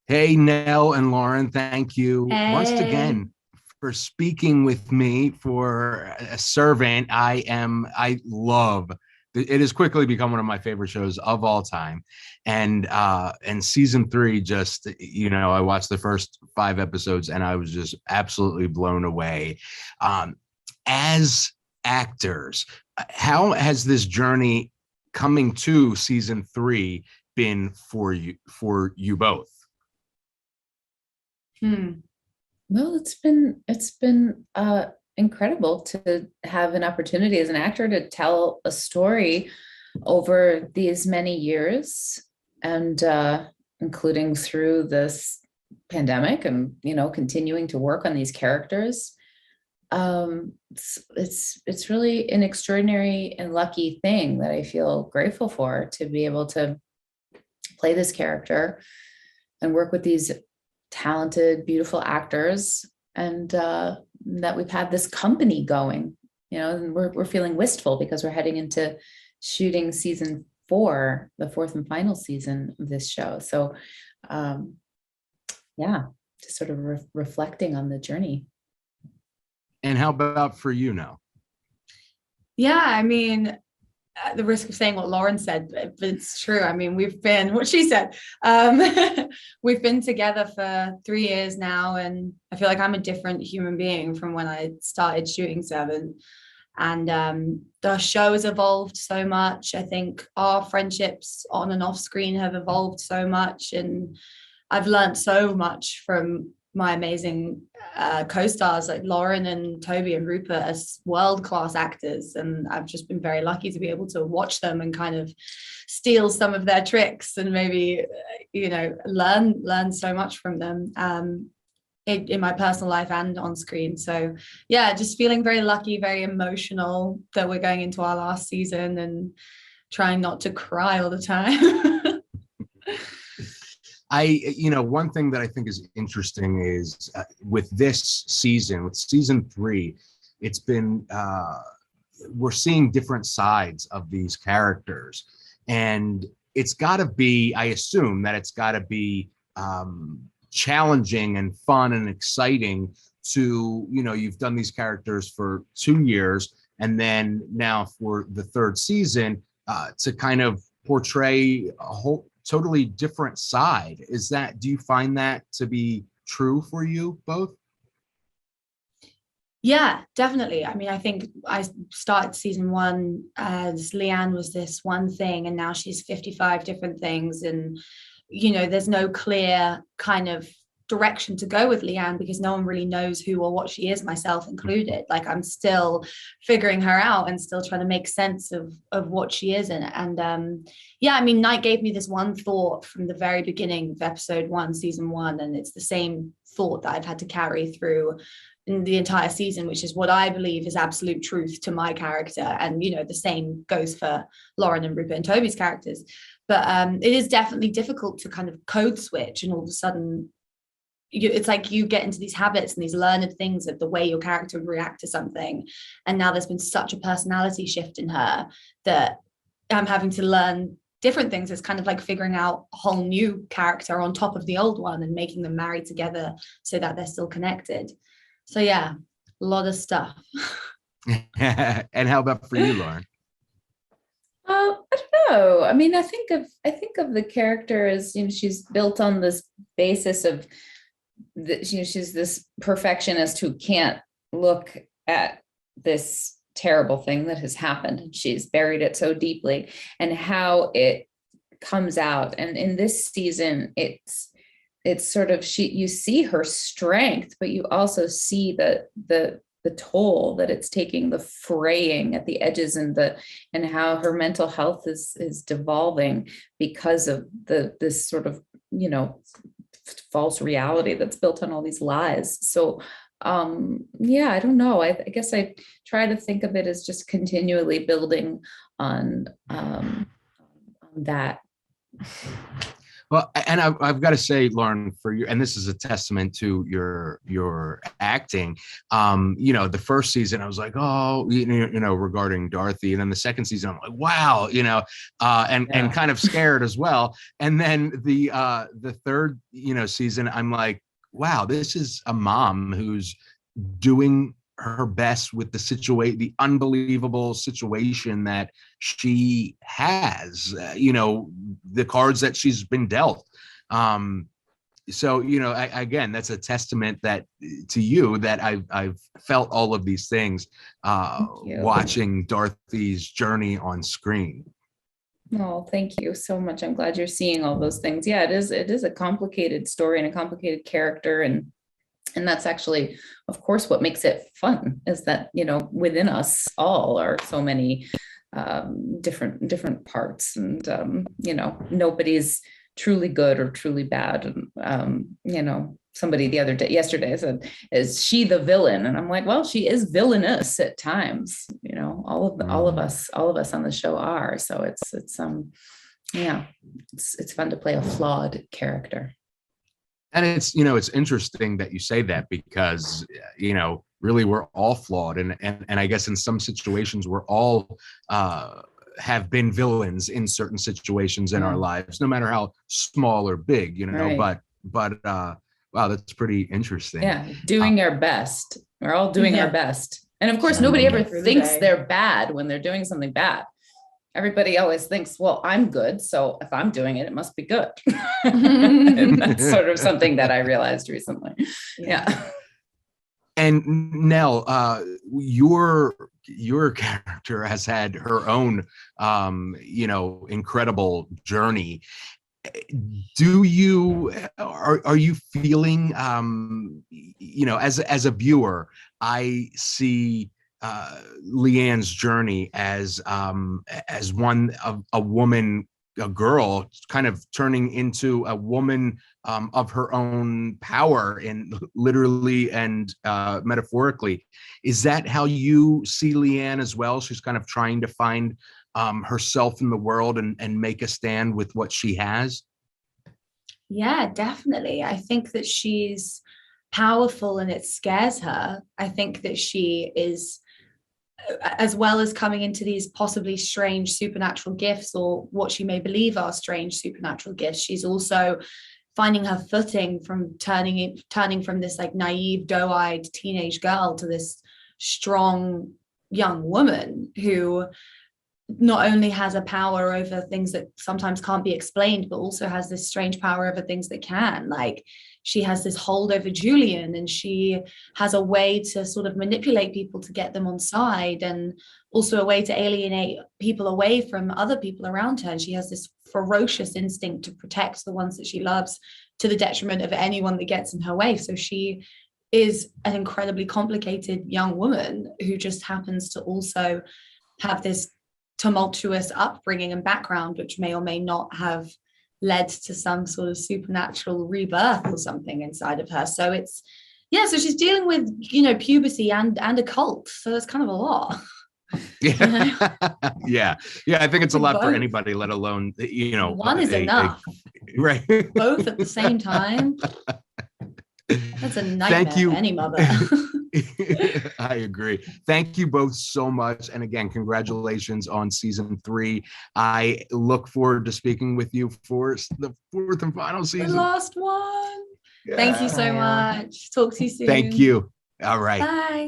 Hey, Nell and Lauren, thank you once Hey. again for speaking with me for a servant. I love it has quickly become one of my favorite shows of all time. And season three, just I watched the first five episodes and I was just absolutely blown away. Um, as actors, how has this journey coming to season three been for you both? Hmm. Well, it's been incredible to have an opportunity as an actor to tell a story over these many years, and including through this pandemic, and continuing to work on these characters. It's really an extraordinary and lucky thing that I feel grateful for, to be able to play this character and work with these talented, beautiful actors, and that we've had this company going. And we're feeling wistful because we're heading into shooting season four, the fourth and final season of this show. So, um, yeah, just sort of reflecting on the journey. And how about for you now? Yeah, I mean, at the risk of saying what Lauren said, but it's true. I mean, we've been what she said. Um, we've been together for 3 years now, and I feel like I'm a different human being from when I started shooting Seven. And the show has evolved so much. I think our friendships on and off screen have evolved so much, and I've learned so much from my amazing co-stars like Lauren and Toby and Rupert as world-class actors, and I've just been very lucky to be able to watch them and kind of steal some of their tricks and maybe learn so much from them in my personal life and on screen. So yeah, just feeling very lucky, very emotional that we're going into our last season and trying not to cry all the time. One thing that I think is interesting is with this season, with season three, it's been, we're seeing different sides of these characters. And it's got to be, I assume that it's got to be challenging and fun and exciting to, you've done these characters for 2 years. And then now for the third season, to kind of portray a whole totally different side. Do you find that to be true for you both? Yeah, definitely. I mean, I think I started season one as Leanne was this one thing, and now she's 55 different things. And, there's no clear kind of direction to go with Leanne because no one really knows who or what she is, myself included. Like, I'm still figuring her out and still trying to make sense of what she is in it. And yeah, I mean, Night gave me this one thought from the very beginning of episode one, season one, and it's the same thought that I've had to carry through in the entire season, which is what I believe is absolute truth to my character. And, the same goes for Lauren and Rupert and Toby's characters. But it is definitely difficult to kind of code switch, and all of a sudden, it's like you get into these habits and these learned things of the way your character would react to something. And now there's been such a personality shift in her that I'm having to learn different things. It's kind of like figuring out a whole new character on top of the old one and making them marry together so that they're still connected. So yeah, a lot of stuff. And how about for you, Lauren? I don't know. I mean, I think of the character as, she's built on this basis of she's this perfectionist who can't look at this terrible thing that has happened, and she's buried it so deeply, and how it comes out. And in this season, it's sort of, you see her strength, but you also see the toll that it's taking, the fraying at the edges, and how her mental health is devolving because of this sort of, false reality that's built on all these lies. So yeah, I don't know. I guess I try to think of it as just continually building on that. Well, and I've got to say, Lauren, for you, and this is a testament to your acting. The first season, I was like, oh, regarding Dorothy, and then the second season, I'm like, wow, and kind of scared as well. And then the third, season, I'm like, wow, this is a mom who's doing her best with the unbelievable situation that she has, the cards that she's been dealt. So, again, that's a testament to you that I've felt all of these things watching Dorothy's journey on screen. Oh, thank you so much. I'm glad you're seeing all those things. Yeah, it is a complicated story and a complicated character, and that's actually, of course, what makes it fun is that, within us all are so many different parts, and nobody's truly good or truly bad. And somebody yesterday said, is she the villain? And I'm like, well, she is villainous at times. All of us on the show are. So it's fun to play a flawed character. And it's interesting that you say that, because, really we're all flawed. And I guess in some situations we're all have been villains in certain situations in our lives, no matter how small or big, right. but wow, that's pretty interesting. Yeah. Doing our best. We're all doing our best. And of course, nobody ever thinks they're bad when they're doing something bad. Everybody always thinks, well, I'm good, so if I'm doing it, it must be good. And that's sort of something that I realized recently. Yeah. And Nell, your character has had her own, incredible journey. Are you feeling, as a viewer, I see Leanne's journey as one of a woman, a girl, kind of turning into a woman of her own power, and literally and metaphorically. Is that how you see Leanne as well? She's kind of trying to find herself in the world and make a stand with what she has. Yeah, definitely. I think that she's powerful and it scares her. I think that she is, as well as coming into these possibly strange supernatural gifts, or what she may believe are strange supernatural gifts, she's also finding her footing from turning from this like naive, doe-eyed teenage girl to this strong young woman who not only has a power over things that sometimes can't be explained, but also has this strange power over things that can. Like, she has this hold over Julian, and she has a way to sort of manipulate people to get them on side, and also a way to alienate people away from other people around her. And she has this ferocious instinct to protect the ones that she loves, to the detriment of anyone that gets in her way. So she is an incredibly complicated young woman who just happens to also have this tumultuous upbringing and background, which may or may not have led to some sort of supernatural rebirth or something inside of her. So so she's dealing with, puberty and a cult. So that's kind of a lot. Yeah. Yeah. I think it's a lot for anybody, let alone, one is enough. Right. Both at the same time. That's a nightmare. Thank you. For any mother. I agree. Thank you both so much. And again, congratulations on season 3. I look forward to speaking with you for the 4th and final season. The last one. Yeah. Thank you so much. Talk to you soon. Thank you. All right. Bye.